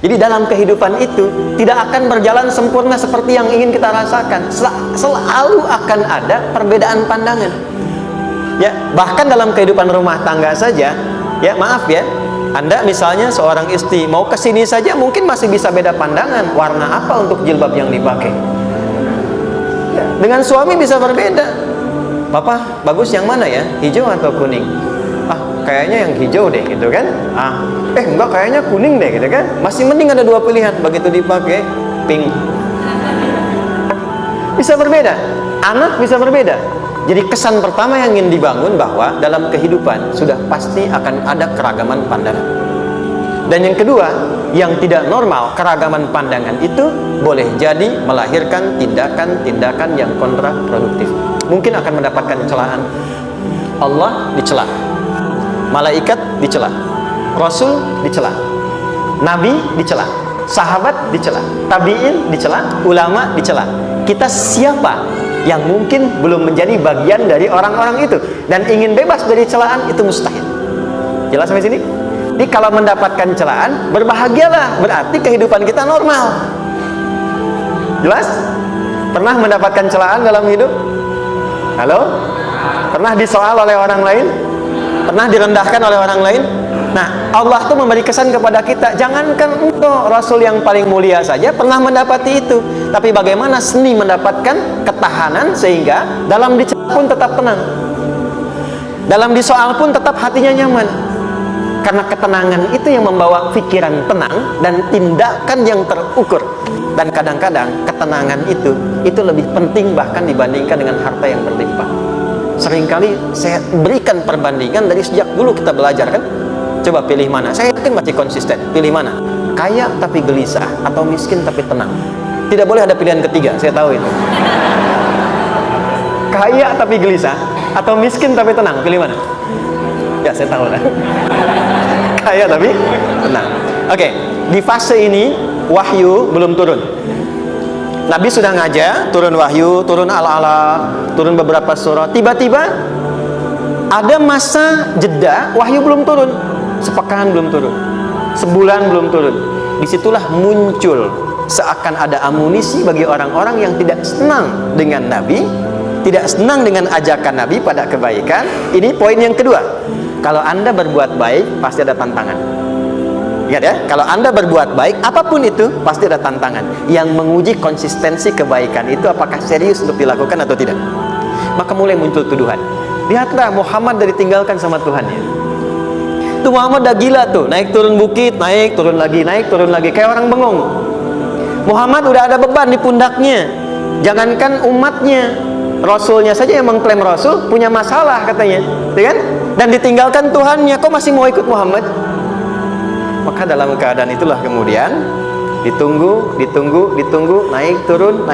Jadi dalam kehidupan itu tidak akan berjalan sempurna seperti yang ingin kita rasakan. Selalu akan ada perbedaan pandangan. Ya, bahkan dalam kehidupan rumah tangga saja, ya maaf ya, Anda misalnya seorang istri mau ke sini saja mungkin masih bisa beda pandangan warna apa untuk jilbab yang dipakai. Ya, dengan suami bisa berbeda. Bapak bagus yang mana ya? Hijau atau kuning? Kayaknya yang hijau deh gitu kan. Enggak, kayaknya kuning deh gitu kan. Masih mending ada dua pilihan. Begitu dipakai pink. Bisa berbeda. Anak bisa berbeda. Jadi kesan pertama yang ingin dibangun bahwa dalam kehidupan sudah pasti akan ada keragaman pandangan. Dan yang kedua, yang tidak normal, keragaman pandangan itu boleh jadi melahirkan tindakan-tindakan yang kontraproduktif. Mungkin akan mendapatkan celaan. Allah dicela, malaikat dicela, Rasul dicela, Nabi dicela, sahabat dicela, tabi'in dicela, ulama dicela. Kita siapa yang mungkin belum menjadi bagian dari orang-orang itu dan ingin bebas dari celaan? Itu mustahil. Jelas sampai sini? Jadi kalau mendapatkan celaan, berbahagialah, berarti kehidupan kita normal. Jelas? Pernah mendapatkan celaan dalam hidup? Halo? Pernah disoal oleh orang lain? Pernah direndahkan oleh orang lain? Nah, Allah tuh memberi kesan kepada kita, jangankan engkau Rasul yang paling mulia saja pernah mendapati itu. Tapi bagaimana seni mendapatkan ketahanan sehingga dalam dicela pun tetap tenang, dalam disoal pun tetap hatinya nyaman. Karena ketenangan itu yang membawa pikiran tenang dan tindakan yang terukur. Dan kadang-kadang ketenangan itu lebih penting bahkan dibandingkan dengan harta yang berlimpah. Seringkali saya berikan perbandingan dari sejak dulu kita belajar kan. Coba pilih mana? Saya yakin masih konsisten. Pilih mana? Kaya tapi gelisah atau miskin tapi tenang? Tidak boleh ada pilihan ketiga, saya tahu itu. Kaya tapi gelisah atau miskin tapi tenang? Pilih mana? Ya, saya tahu lah. Kaya tapi tenang. Oke, di fase ini wahyu belum turun. Nabi sudah ngajar, turun wahyu, turun ala-ala, turun beberapa surah. Tiba-tiba ada masa jeda, wahyu belum turun. Sepekan belum turun, sebulan belum turun. Disitulah muncul seakan ada amunisi bagi orang-orang yang tidak senang dengan Nabi, tidak senang dengan ajakan Nabi pada kebaikan. Ini poin yang kedua. Kalau Anda berbuat baik, pasti ada tantangan. Ingat ya, kalau Anda berbuat baik, apapun itu, pasti ada tantangan. Yang menguji konsistensi kebaikan itu apakah serius untuk dilakukan atau tidak. Maka mulai muncul tuduhan. Lihatlah, Muhammad dari tinggalkan sama Tuhannya. Tuh Muhammad dah gila tuh, naik turun bukit, naik turun lagi, kayak orang bengong. Muhammad udah ada beban di pundaknya. Jangankan umatnya, Rasulnya saja yang mengklaim Rasul punya masalah katanya, kan? Dan ditinggalkan Tuhannya, kok masih mau ikut Muhammad? Maka dalam keadaan itulah kemudian ditunggu, naik turun,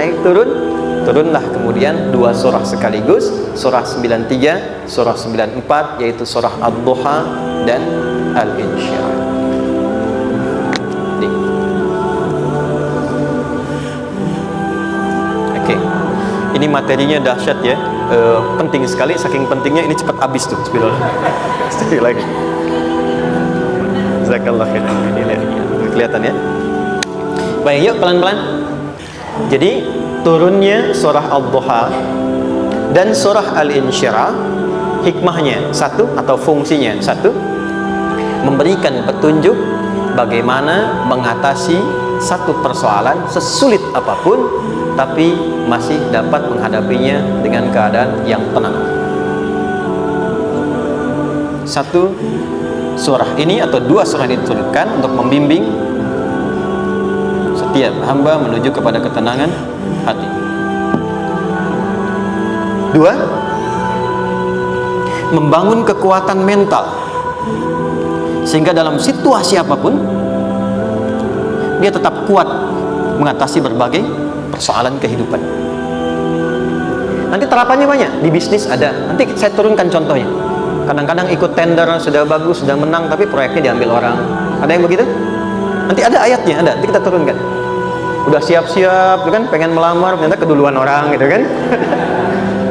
turunlah kemudian dua surah sekaligus, surah 93, surah 94, yaitu surah Ad-Duha dan Al-Insyirah. Oke, ini materinya dahsyat ya, penting sekali, saking pentingnya ini cepat habis tuh. Sekali lagi. Jazakallah khairan. Ini lihat, kelihatan ya. Baik, yuk pelan-pelan. Jadi turunnya surah Ad-Duha dan surah Al-Insyirah, hikmahnya satu atau fungsinya satu, memberikan petunjuk bagaimana mengatasi satu persoalan sesulit apapun, tapi masih dapat menghadapinya dengan keadaan yang tenang. Satu surah ini atau dua surah ini diturunkan untuk membimbing setiap hamba menuju kepada ketenangan hati. Dua, membangun kekuatan mental sehingga dalam situasi apapun dia tetap kuat mengatasi berbagai persoalan kehidupan. Nanti terapannya banyak, di bisnis ada. Nanti saya turunkan contohnya. Kadang-kadang ikut tender, sudah bagus, sudah menang, tapi proyeknya diambil orang. Ada yang begitu? Nanti ada ayatnya, ada. Nanti kita turunkan. Udah siap-siap, kan, pengen melamar, ternyata keduluan orang, gitu kan?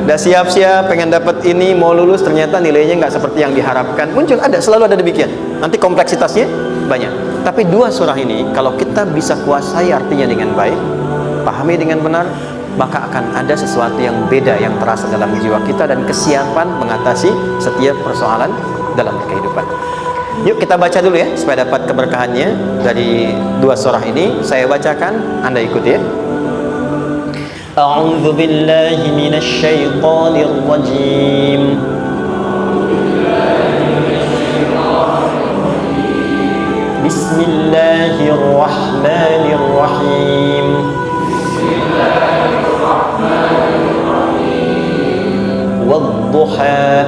Udah siap-siap, pengen dapat ini, mau lulus, ternyata nilainya nggak seperti yang diharapkan. Muncul, ada, selalu ada demikian. Nanti kompleksitasnya banyak. Tapi dua surah ini kalau kita bisa kuasai artinya dengan baik, pahami dengan benar, maka akan ada sesuatu yang beda yang terasa dalam jiwa kita dan kesiapan mengatasi setiap persoalan dalam kehidupan. Yuk kita baca dulu ya, supaya dapat keberkahannya dari dua surah ini. Saya bacakan, Anda ikuti ya. A'udzu billahi minasy syaithanir rajim. Bismillahirrahmanirrahim. Wadduha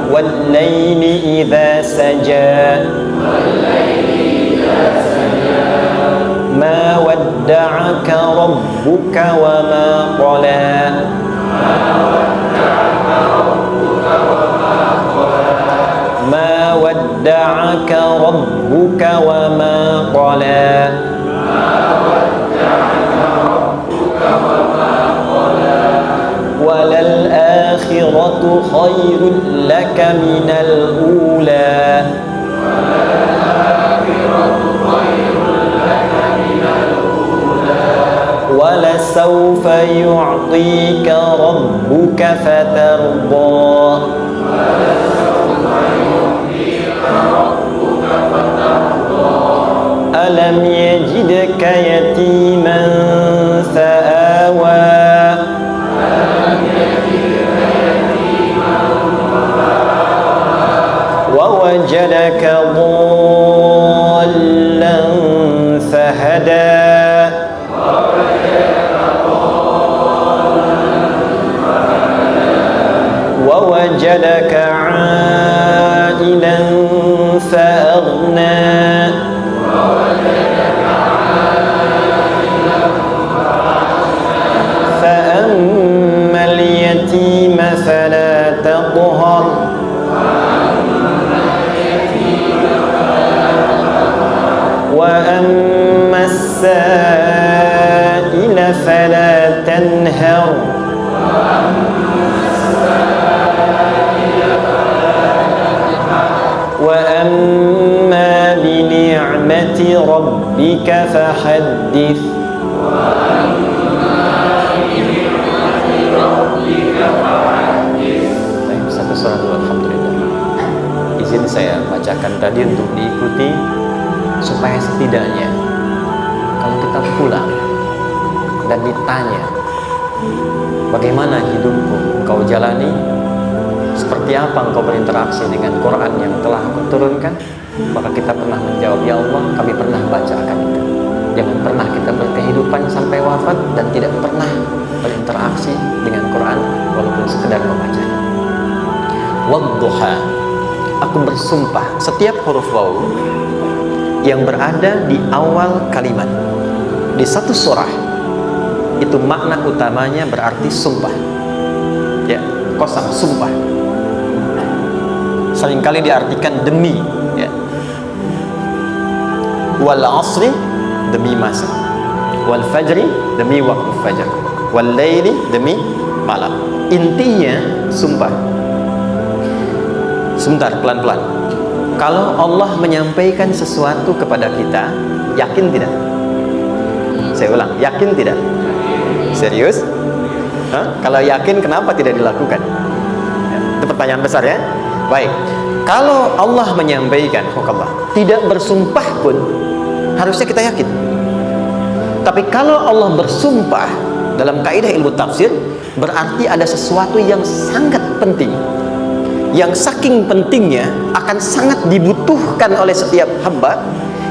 wal-laili idza saja ma wadda'aka rabbuka wa ma qala ma wadda'aka rabbuka wa ma qala walal akhiratu khairul laka minal ula wala sawfa yu'tika rabbuka fatarda alam yajidka yatiman fa'awa wa wajadaka dhallan fahada wa wajadaka 'ailan fa'aghna فأما اليتيم فلا تقهر وأما السائل فلا تنهر وأما بنعمة ربك فحدث Satu surah dulu, alhamdulillah. Izin saya bacakan tadi untuk diikuti supaya setidaknya kalau kita pulang dan ditanya bagaimana hidupku kau jalani, seperti apa engkau berinteraksi dengan Quran yang telah aku turunkan, maka kita pernah menjawab, ya Allah, kami pernah bacakan itu. Jangan pernah kita berkehidupan sampai wafat dan tidak pernah berinteraksi dengan Quran walaupun sekedar membacanya. Wadduha, aku bersumpah, setiap huruf waw yang berada di awal kalimat di satu surah itu makna utamanya berarti sumpah ya, qasam, sumpah. Seringkali diartikan demi ya. Wal asri, demi masa. Wal fajri, demi waktu fajar. Wal laili, demi malam. Intinya sumpah. Sebentar, pelan-pelan. Kalau Allah menyampaikan sesuatu kepada kita, yakin tidak? Saya ulang, yakin tidak? Serius? Hah? Kalau yakin, kenapa tidak dilakukan? Ya, itu pertanyaan besar ya. Baik, kalau Allah menyampaikan, tidak bersumpah pun harusnya kita yakin. Tapi kalau Allah bersumpah dalam kaidah ilmu tafsir, berarti ada sesuatu yang sangat penting, yang saking pentingnya akan sangat dibutuhkan oleh setiap hamba,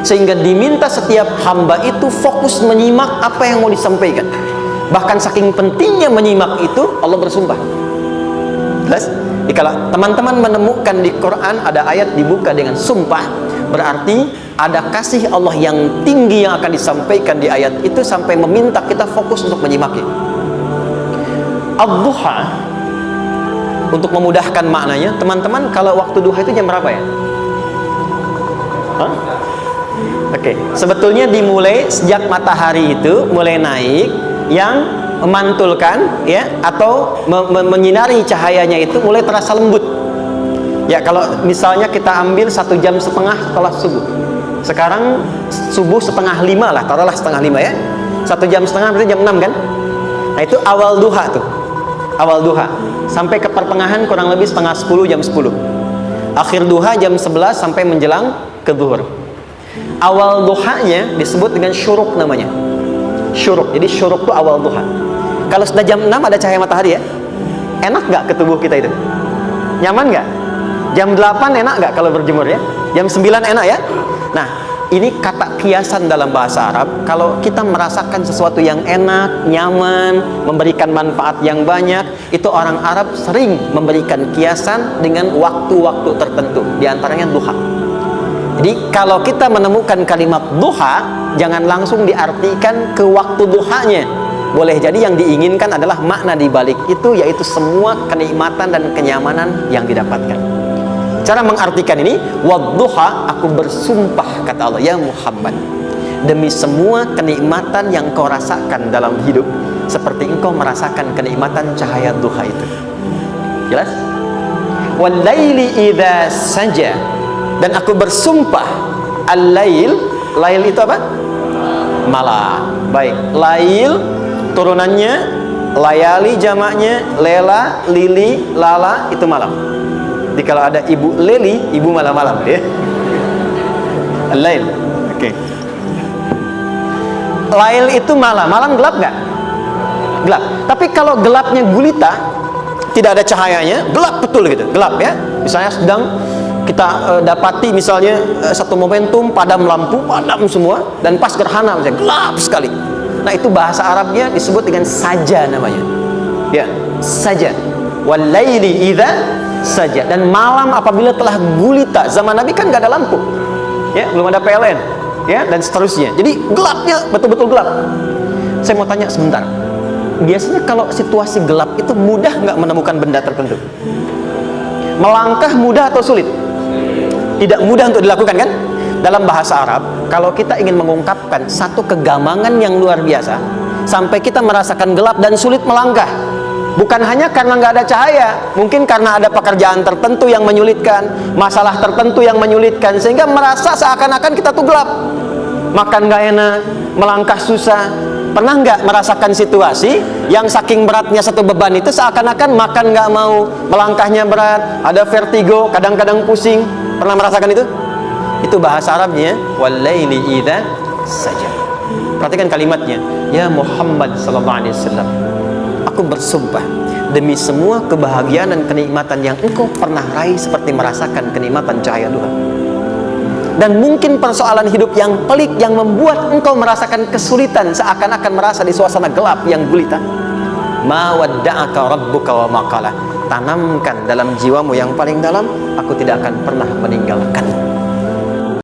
sehingga diminta setiap hamba itu fokus menyimak apa yang mau disampaikan. Bahkan saking pentingnya menyimak itu, Allah bersumpah. Jelas? Kalau teman-teman menemukan di Quran ada ayat dibuka dengan sumpah, berarti ada kasih Allah yang tinggi yang akan disampaikan di ayat itu sampai meminta kita fokus untuk menyimaknya. Ad-duha, untuk memudahkan maknanya, teman-teman, kalau waktu duha itu jam berapa ya? Oke, sebetulnya dimulai sejak matahari itu mulai naik, yang memantulkan ya, atau menyinari cahayanya itu mulai terasa lembut. Ya kalau misalnya kita ambil 1,5 jam setelah subuh. Sekarang subuh 4:30 lah, taruhlah 4:30 ya. 1,5 jam berarti jam 6 kan? Nah itu awal duha tuh. Awal duha. Sampai ke pertengahan kurang lebih 9:30, jam 10. Akhir duha jam 11 sampai menjelang ke zuhur. Awal duhanya disebut dengan syuruk namanya. Syuruk. Jadi syuruk itu awal duha. Kalau sudah jam 6 ada cahaya matahari ya. Enak nggak ke tubuh kita itu? Nyaman nggak? Jam 8 enak nggak kalau berjemur ya? Jam 9 enak ya? Nah, ini kata kiasan dalam bahasa Arab. Kalau kita merasakan sesuatu yang enak, nyaman, memberikan manfaat yang banyak, itu orang Arab sering memberikan kiasan dengan waktu-waktu tertentu. Di antaranya duha. Jadi kalau kita menemukan kalimat duha, jangan langsung diartikan ke waktu duhanya. Boleh jadi yang diinginkan adalah makna di balik itu, yaitu semua kenikmatan dan kenyamanan yang didapatkan. Cara mengartikan ini, wadduha, aku bersumpah kata Allah, ya Muhammad, demi semua kenikmatan yang kau rasakan dalam hidup, seperti engkau merasakan kenikmatan cahaya duha itu. Jelas? Wal-laili idza saja, dan aku bersumpah, al-lail, lail itu apa? Malam. Baik, lail turunannya, layali jamaknya, lela, lili, lala, itu malam. Jadi kalau ada ibu leli, ibu malam-malam ya. Lail. Oke. Lail itu malam. Malam gelap nggak? Gelap. Tapi kalau gelapnya gulita, tidak ada cahayanya, gelap betul gitu. Gelap ya. Misalnya sedang kita dapati misalnya satu momentum padam lampu, padam semua, dan pas gerhana misalnya gelap sekali. Nah itu bahasa Arabnya disebut dengan saja namanya. Ya, saja. Wal laili idza saja. Dan malam apabila telah gulita. Zaman Nabi kan nggak ada lampu, ya, belum ada PLN, ya, dan seterusnya. Jadi gelapnya betul-betul gelap. Saya mau tanya sebentar. Biasanya kalau situasi gelap itu mudah nggak menemukan benda tertentu? Melangkah mudah atau sulit? Tidak mudah untuk dilakukan kan? Dalam bahasa Arab, kalau kita ingin mengungkapkan satu kegamangan yang luar biasa, sampai kita merasakan gelap dan sulit melangkah, bukan hanya karena nggak ada cahaya, mungkin karena ada pekerjaan tertentu yang menyulitkan, masalah tertentu yang menyulitkan, sehingga merasa seakan-akan kita tuh gelap, makan nggak enak, melangkah susah. Pernah nggak merasakan situasi yang saking beratnya satu beban itu seakan-akan makan nggak mau, melangkahnya berat, ada vertigo, kadang-kadang pusing? Pernah merasakan itu? Itu bahasa Arabnya wal-laili idza saja. Perhatikan kalimatnya, ya Muhammad sallallahu alaihi wasallam, aku bersumpah demi semua kebahagiaan dan kenikmatan yang engkau pernah raih, seperti merasakan kenikmatan cahaya duha. Dan mungkin persoalan hidup yang pelik yang membuat engkau merasakan kesulitan, seakan-akan merasa di suasana gelap yang gulita. Ma wadda'aka rabbuka wa ma qala. Tanamkan dalam jiwamu yang paling dalam, aku tidak akan pernah meninggalkanmu.